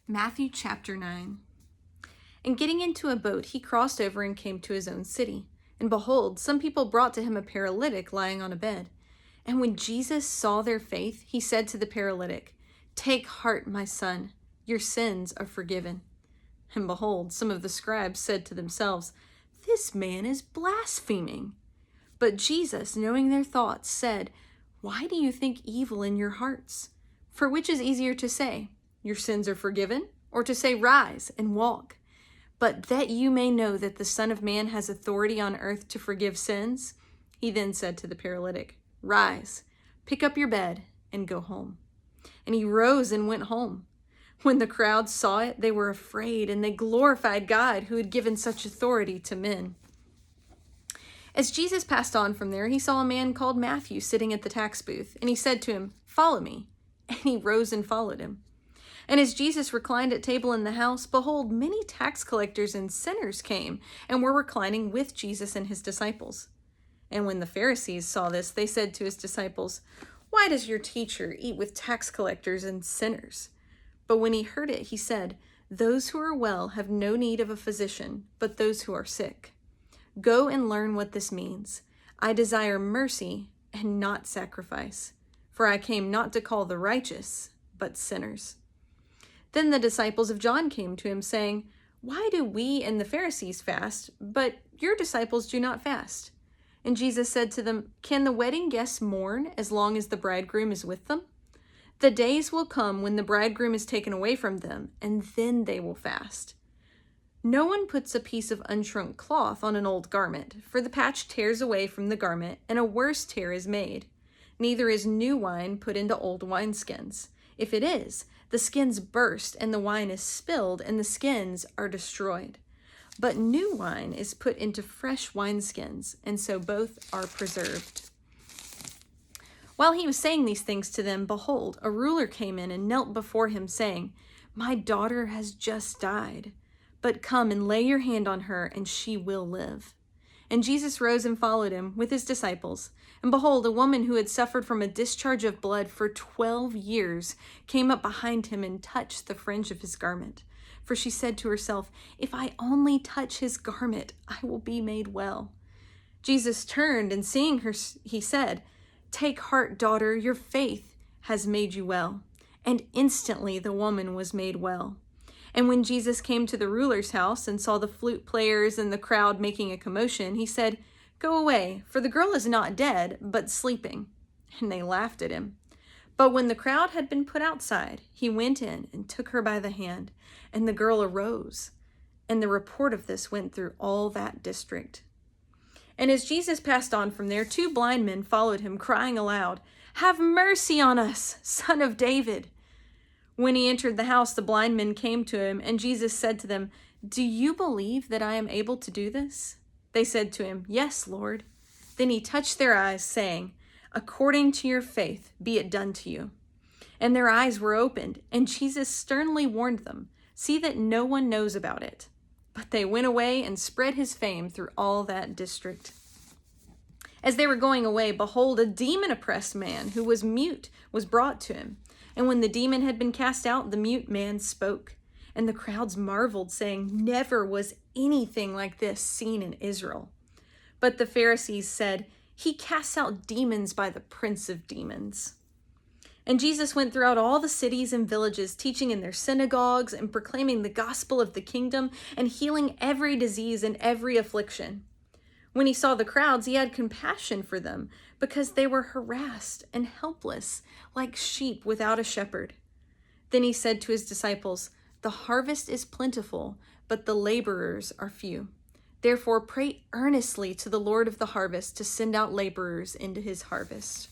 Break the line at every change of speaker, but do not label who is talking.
Matthew chapter 9. And getting into a boat, he crossed over and came to his own city. And behold, some people brought to him a paralytic lying on a bed. And when Jesus saw their faith, he said to the paralytic, "Take heart, my son, your sins are forgiven." And behold, some of the scribes said to themselves, "This man is blaspheming." But Jesus, knowing their thoughts, said, "Why do you think evil in your hearts? For which is easier to say, 'Your sins are forgiven,' or to say, 'Rise and walk'? But that you may know that the Son of Man has authority on earth to forgive sins," he then said to the paralytic, "Rise, pick up your bed, and go home." And he rose and went home. When the crowd saw it, they were afraid, and they glorified God who had given such authority to men. As Jesus passed on from there, he saw a man called Matthew sitting at the tax booth, and he said to him, "Follow me." And he rose and followed him. And as Jesus reclined at table in the house, behold, many tax collectors and sinners came and were reclining with Jesus and his disciples. And when the Pharisees saw this, they said to his disciples, "Why does your teacher eat with tax collectors and sinners?" But when he heard it, he said, "Those who are well have no need of a physician, but those who are sick. Go and learn what this means. I desire mercy and not sacrifice, for I came not to call the righteous, but sinners." Then the disciples of John came to him, saying, "Why do we and the Pharisees fast, but your disciples do not fast?" And Jesus said to them, "Can the wedding guests mourn as long as the bridegroom is with them? The days will come when the bridegroom is taken away from them, and then they will fast. No one puts a piece of unshrunk cloth on an old garment, for the patch tears away from the garment, and a worse tear is made. Neither is new wine put into old wineskins. If it is, the skins burst, and the wine is spilled, and the skins are destroyed. But new wine is put into fresh wineskins, and so both are preserved." While he was saying these things to them, behold, a ruler came in and knelt before him, saying, "My daughter has just died, but come and lay your hand on her, and she will live." And Jesus rose and followed him with his disciples. And behold, a woman who had suffered from a discharge of blood for 12 years came up behind him and touched the fringe of his garment. For she said to herself, "If I only touch his garment, I will be made well." Jesus turned, and seeing her, he said, "Take heart, daughter, your faith has made you well." And instantly the woman was made well. And when Jesus came to the ruler's house and saw the flute players and the crowd making a commotion, he said, "Go away, for the girl is not dead, but sleeping." And they laughed at him. But when the crowd had been put outside, he went in and took her by the hand, and the girl arose. And the report of this went through all that district. And as Jesus passed on from there, 2 blind men followed him, crying aloud, "Have mercy on us, Son of David." When he entered the house, the blind men came to him, and Jesus said to them, "Do you believe that I am able to do this?" They said to him, "Yes, Lord." Then he touched their eyes, saying, "According to your faith, be it done to you." And their eyes were opened, and Jesus sternly warned them, "See that no one knows about it." But they went away and spread his fame through all that district. As they were going away, behold, a demon-oppressed man who was mute was brought to him. And when the demon had been cast out, the mute man spoke. And the crowds marveled, saying, "Never was anything like this seen in Israel." But the Pharisees said, "He casts out demons by the prince of demons." And Jesus went throughout all the cities and villages, teaching in their synagogues and proclaiming the gospel of the kingdom and healing every disease and every affliction. When he saw the crowds, he had compassion for them, because they were harassed and helpless, like sheep without a shepherd. Then he said to his disciples, "The harvest is plentiful, but the laborers are few. Therefore pray earnestly to the Lord of the harvest to send out laborers into his harvest."